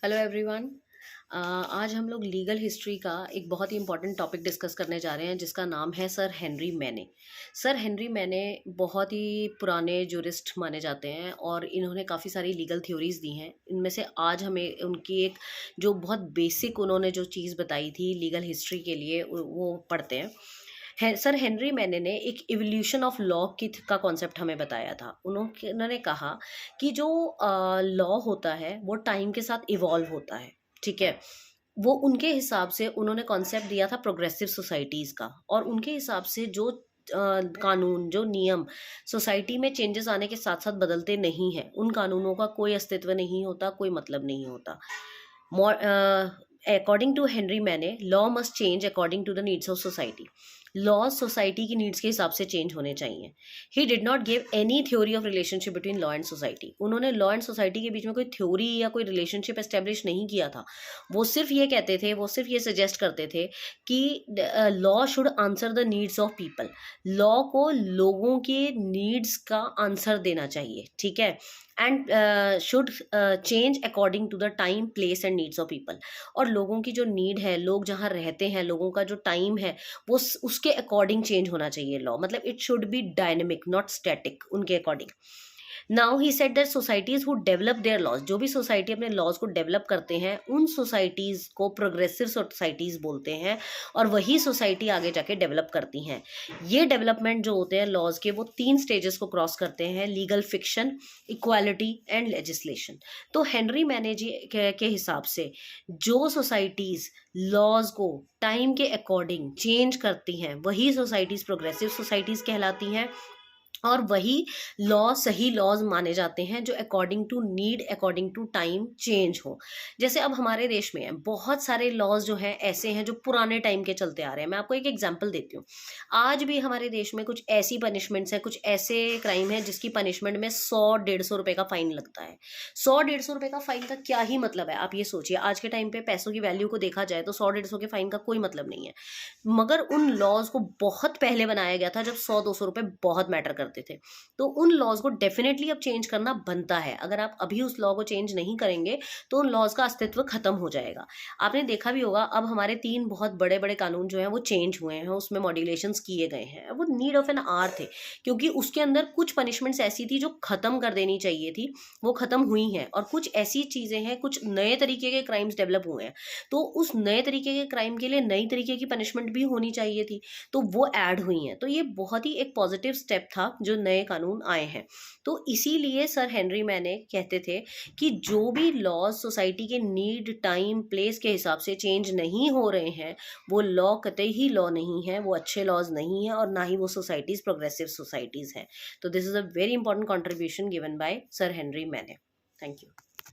Hello everyone. आज हम लोग लीगल हिस्ट्री का एक बहुत ही इम्पॉर्टेंट टॉपिक डिस्कस करने जा रहे हैं जिसका नाम है सर हेनरी मैने। सर हेनरी मैने बहुत ही पुराने जूरिस्ट माने जाते हैं और इन्होंने काफ़ी सारी लीगल थ्योरीज दी हैं। इनमें से आज हमें उनकी एक जो बहुत बेसिक उन्होंने जो चीज़ बताई थी लीगल हिस्ट्री के लिए वो पढ़ते हैं। सर हेनरी मैने ने एक इवोल्यूशन ऑफ लॉ की का कॉन्सेप्ट हमें बताया था। उन्होंने कहा कि जो लॉ होता है वो टाइम के साथ इवॉल्व होता है। ठीक है, वो उनके हिसाब से उन्होंने कॉन्सेप्ट दिया था प्रोग्रेसिव सोसाइटीज़ का, और उनके हिसाब से जो कानून जो नियम सोसाइटी में चेंजेस आने के साथ साथ बदलते नहीं हैं, उन कानूनों का कोई अस्तित्व नहीं होता, कोई मतलब नहीं होता। According to Henry Maine, law must change according to the needs of society. Law society की नीड्स के हिसाब से चेंज होने चाहिए। He did not give any theory of relationship between law and society. उन्होंने लॉ एंड सोसाइटी के बीच में कोई थ्योरी या कोई रिलेशनशिप एस्टेब्लिश नहीं किया था। वो सिर्फ ये कहते थे, वो सिर्फ ये सजेस्ट करते थे कि law should answer the needs of people. Law को लोगों के नीड्स का आंसर देना चाहिए। ठीक है, and should change according to the time, place and needs of people. और लोगों की जो नीड है, लोग जहाँ रहते हैं, लोगों का जो टाइम है, वो उसके अकॉर्डिंग चेंज होना चाहिए लॉ। मतलब it should be dynamic not static, उनके according. Now he said that societies who develop their laws, जो भी सोसाइटी अपने लॉज को डेवलप करते हैं उन सोसाइटीज को प्रोग्रेसिव सोसाइटीज बोलते हैं, और वही सोसाइटी आगे जाके डेवलप करती हैं। ये डेवलपमेंट जो होते हैं लॉज के, वो 3 स्टेजेस को क्रॉस करते हैं: legal fiction, equality and legislation. तो हेनरी मैने जी के हिसाब से जो सोसाइटीज लॉज को टाइम के अकॉर्डिंग चेंज करती हैं वही सोसाइटीज प्रोग्रेसिव सोसाइटीज कहलाती हैं, और वही लॉ सही लॉज माने जाते हैं जो according to need, according to time change हो। जैसे अब हमारे देश में है, बहुत सारे लॉज जो हैं ऐसे हैं जो पुराने टाइम के चलते आ रहे हैं। मैं आपको एक एग्जांपल देती हूँ। आज भी हमारे देश में कुछ ऐसी पनिशमेंट्स हैं, कुछ ऐसे क्राइम है जिसकी पनिशमेंट में 100-150 रुपए का फाइन लगता है। 100-150 रुपए का फाइन का क्या ही मतलब है, आप ये सोचिए। आज के टाइम पे पैसों की वैल्यू को देखा जाए तो 100-150 के फाइन का कोई मतलब नहीं है। मगर उन लॉज को बहुत पहले बनाया गया था जब 100-200 रुपए बहुत मैटर करते थे। तो उन लॉज को डेफिनेटली अब चेंज करना बनता है। अगर आप अभी उस लॉ को चेंज नहीं करेंगे तो उन लॉज का अस्तित्व खत्म हो जाएगा। आपने देखा भी होगा, अब हमारे 3 बहुत बड़े बड़े कानून जो हैं वो चेंज हुए हैं, उसमें मॉड्यूलेशंस किए गए हैं। वो नीड ऑफ एन आवर थे, क्योंकि उसके अंदर कुछ पनिशमेंट्स ऐसी थी जो खत्म कर देनी चाहिए थी, वो खत्म हुई हैं, और कुछ ऐसी चीजें हैं, कुछ नए तरीके के क्राइम्स डेवलप हुए हैं। तो उस नए तरीके के क्राइम के लिए नई तरीके की पनिशमेंट भी होनी चाहिए थी, तो वो ऐड हुई हैं। तो ये बहुत ही एक पॉजिटिव स्टेप था जो नए कानून आए हैं। तो इसीलिए सर हेनरी मैने कहते थे कि जो भी लॉज सोसाइटी के नीड, टाइम, प्लेस के हिसाब से चेंज नहीं हो रहे हैं वो लॉ कतई ही लॉ नहीं है, वो अच्छे लॉज नहीं है, और ना ही वो सोसाइटीज प्रोग्रेसिव सोसाइटीज हैं। तो this is a very important contribution given by sir Henry Maine. Thank you.